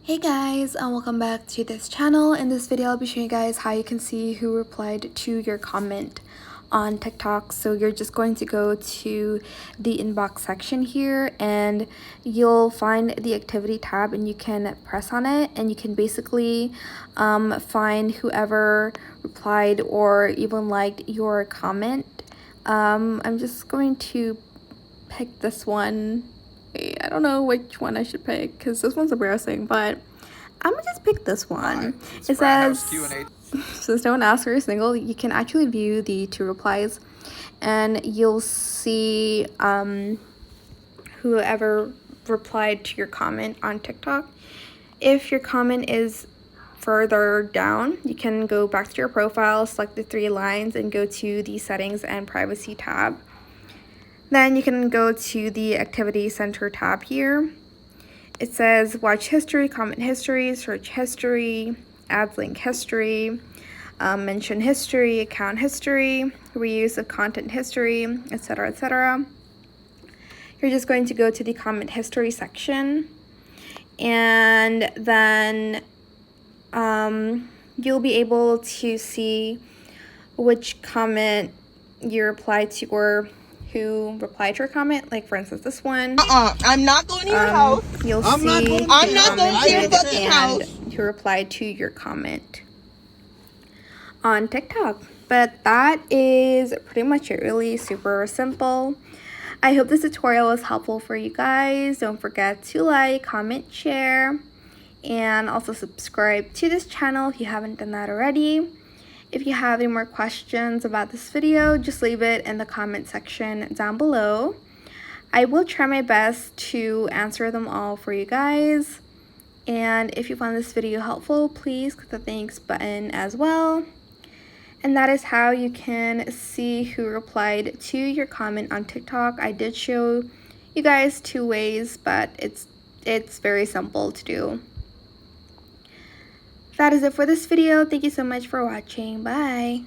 Hey guys, and welcome back to this channel. In this video, I'll be showing you guys how you can see who replied to your comment on TikTok. So you're just going to go to the inbox section here and you'll find the activity tab and you can press on it and you can basically find whoever replied or even liked your comment. I'm just going to pick this one. Wait, I don't know which one I should pick because this one's embarrassing, but I'm gonna just pick this one. It says, since no one asked for a single, you can actually view the two replies and you'll see whoever replied to your comment on TikTok. If your comment is further down, you can go back to your profile, select the three lines, and go to the settings and privacy tab. Then you can go to the activity center tab here. It says watch history, comment history, search history, ads link history, mention history, account history, reuse of content history, etc., etc. You're just going to go to the comment history section, and then you'll be able to see which comment you replied to or who replied to your comment. Like for instance, this one. I'm not going to your house. You'll I'm see not going to your fucking house. who replied to your comment on TikTok. But that is pretty much it. Really super simple. I hope this tutorial was helpful for you guys. Don't forget to like, comment, share, and also subscribe to this channel if you haven't done that already. If you have any more questions about this video, just leave it in the comment section down below. I will try my best to answer them all for you guys. And if you found this video helpful, please click the thanks button as well. And that is how you can see who replied to your comment on TikTok. I did show you guys two ways, but it's very simple to do. That is it for this video. Thank you so much for watching. Bye.